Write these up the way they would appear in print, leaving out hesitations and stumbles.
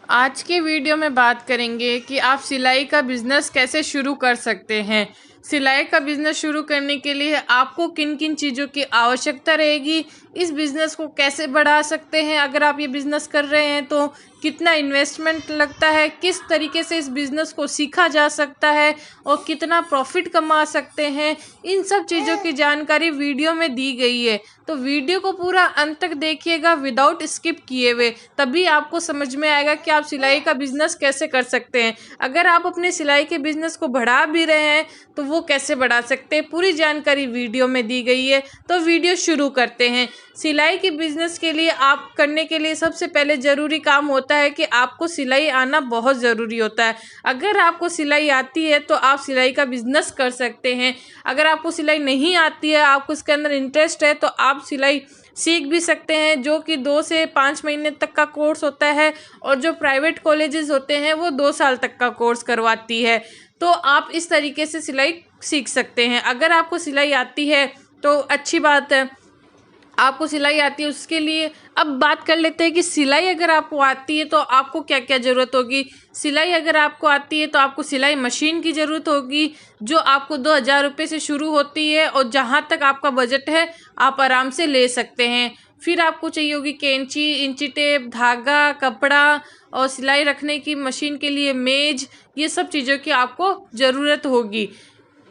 आज के वीडियो में बात करेंगे कि आप सिलाई का बिज़नेस कैसे शुरू कर सकते हैं। सिलाई का बिज़नेस शुरू करने के लिए आपको किन किन चीज़ों की आवश्यकता रहेगी, इस बिज़नेस को कैसे बढ़ा सकते हैं, अगर आप ये बिज़नेस कर रहे हैं तो कितना इन्वेस्टमेंट लगता है, किस तरीके से इस बिज़नेस को सीखा जा सकता है और कितना प्रॉफिट कमा सकते हैं, इन सब चीज़ों की जानकारी वीडियो में दी गई है। तो वीडियो को पूरा अंत तक देखिएगा विदाउट स्किप किए हुए, तभी आपको समझ में आएगा कि आप सिलाई का बिज़नेस कैसे कर सकते हैं। अगर आप अपने सिलाई के बिज़नेस को बढ़ा भी रहे हैं तो वो कैसे बढ़ा सकते हैं, पूरी जानकारी वीडियो में दी गई है। तो वीडियो शुरू करते हैं। सिलाई के बिज़नेस के लिए आप करने के लिए सबसे पहले ज़रूरी काम होता है कि आपको सिलाई आना बहुत ज़रूरी होता है। अगर आपको सिलाई आती है तो आप सिलाई का बिज़नेस कर सकते हैं। अगर आपको सिलाई नहीं आती है, आपको इसके अंदर इंटरेस्ट है, तो आप सिलाई सीख भी सकते हैं, जो कि 2 से 5 महीने तक का कोर्स होता है और जो प्राइवेट कॉलेजेस होते हैं वो 2 साल तक का कोर्स करवाती है। तो आप इस तरीके से सिलाई सीख सकते हैं। अगर आपको सिलाई आती है तो अच्छी बात है, आपको सिलाई आती है उसके लिए। अब बात कर लेते हैं कि सिलाई अगर आपको आती है तो आपको क्या क्या ज़रूरत होगी। सिलाई अगर आपको आती है तो आपको सिलाई मशीन की ज़रूरत होगी, जो आपको 2000 रुपये से शुरू होती है और जहाँ तक आपका बजट है आप आराम से ले सकते हैं। फिर आपको चाहिए होगी कैंची, इंची टेप, धागा, कपड़ा और सिलाई रखने की मशीन के लिए मेज, ये सब चीज़ों की आपको ज़रूरत होगी।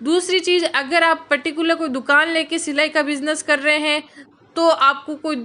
दूसरी चीज़, अगर आप पर्टिकुलर कोई दुकान लेके सिलाई का बिज़नेस कर रहे हैं तो आपको कोई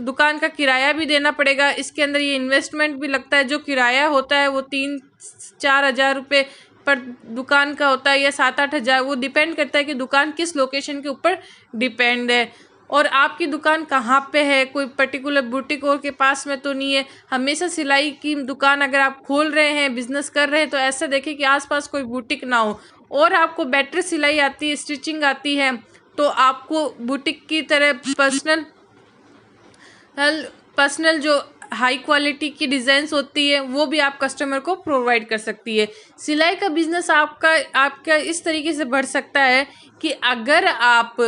दुकान का किराया भी देना पड़ेगा। इसके अंदर ये इन्वेस्टमेंट भी लगता है। जो किराया होता है वो 3-4 हज़ार रुपये पर दुकान का होता है या 7-8 हज़ार, वो डिपेंड करता है कि दुकान किस लोकेशन के ऊपर डिपेंड है और आपकी दुकान कहाँ पे है। कोई पर्टिकुलर बुटीक और के पास में तो नहीं है। हमेशा सिलाई की दुकान अगर आप खोल रहे हैं, बिज़नेस कर रहे हैं, तो ऐसा देखें कि आसपास कोई बुटीक ना हो। और आपको बेटर सिलाई आती है, स्टिचिंग आती है, तो आपको बुटीक की तरह पर्सनल जो हाई क्वालिटी की डिज़ाइंस होती है वो भी आप कस्टमर को प्रोवाइड कर सकती है। सिलाई का बिज़नेस आपका इस तरीके से बढ़ सकता है कि अगर आप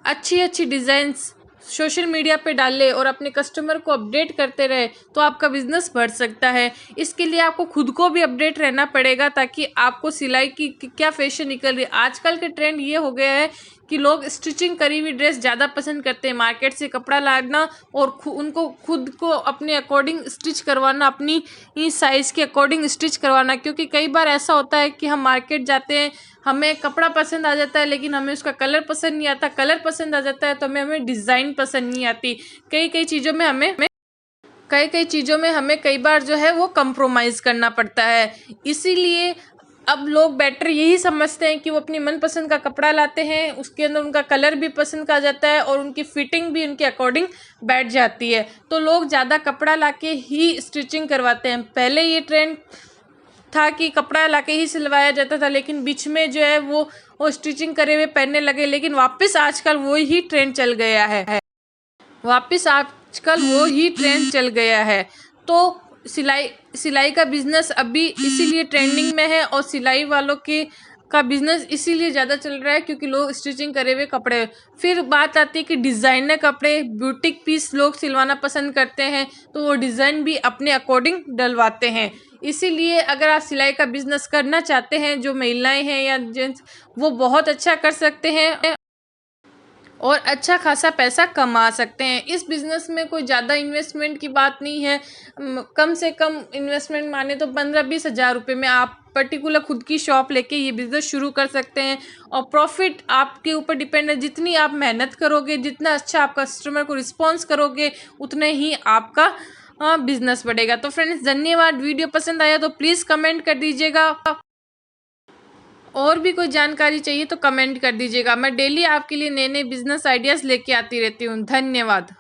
अच्छी अच्छी डिज़ाइंस सोशल मीडिया पे डालें और अपने कस्टमर को अपडेट करते रहे तो आपका बिज़नेस बढ़ सकता है। इसके लिए आपको खुद को भी अपडेट रहना पड़ेगा, ताकि आपको सिलाई की क्या फैशन निकल रही है। आजकल के ट्रेंड ये हो गया है कि लोग स्टिचिंग करी हुई ड्रेस ज़्यादा पसंद करते हैं, मार्केट से कपड़ा लाना और उनको खुद को अपने अकॉर्डिंग स्टिच करवाना, अपनी ही साइज़ के अकॉर्डिंग स्टिच करवाना। क्योंकि कई बार ऐसा होता है कि हम मार्केट जाते हैं, हमें कपड़ा पसंद आ जाता है लेकिन हमें उसका कलर पसंद नहीं आता, कलर पसंद आ जाता है तो हमें डिज़ाइन पसंद नहीं आती। कई चीज़ों में हमें कई बार जो है वो कंप्रोमाइज़ करना पड़ता है। इसीलिए अब लोग बेटर यही समझते हैं कि वो अपनी मनपसंद का कपड़ा लाते हैं, उसके अंदर उनका कलर भी पसंद का जाता है और उनकी फिटिंग भी उनके अकॉर्डिंग बैठ जाती है। तो लोग ज़्यादा कपड़ा लाके ही स्टिचिंग करवाते हैं। पहले ये ट्रेंड था कि कपड़ा लाके ही सिलवाया जाता था, लेकिन बीच में जो है वो स्टिचिंग करे हुए पहनने लगे। लेकिन वापस आजकल वो ही ट्रेंड चल गया है। तो सिलाई का बिज़नेस अभी इसीलिए ट्रेंडिंग में है और सिलाई वालों का बिज़नेस इसीलिए ज़्यादा चल रहा है क्योंकि लोग स्टिचिंग करे हुए कपड़े। फिर बात आती है कि डिज़ाइनर कपड़े, ब्यूटिक पीस लोग सिलवाना पसंद करते हैं, तो वो डिज़ाइन भी अपने अकॉर्डिंग डलवाते हैं। इसीलिए अगर आप सिलाई का बिज़नेस करना चाहते हैं, जो महिलाएं हैं या जेंट्स, वो बहुत अच्छा कर सकते हैं और अच्छा खासा पैसा कमा सकते हैं। इस बिज़नेस में कोई ज़्यादा इन्वेस्टमेंट की बात नहीं है। कम से कम इन्वेस्टमेंट माने तो 15-20 हज़ार रुपये में आप पर्टिकुलर खुद की शॉप लेके ये बिज़नेस शुरू कर सकते हैं और प्रॉफिट आपके ऊपर डिपेंड है। जितनी आप मेहनत करोगे, जितना अच्छा आप कस्टमर को रिस्पॉन्स करोगे, उतने ही आपका बिज़नेस बढ़ेगा। तो फ्रेंड्स, धन्यवाद। वीडियो पसंद आया तो प्लीज़ कमेंट कर दीजिएगा। और भी कोई जानकारी चाहिए तो कमेंट कर दीजिएगा। मैं डेली आपके लिए नए नए बिज़नेस आइडियाज़ लेके आती रहती हूँ। धन्यवाद।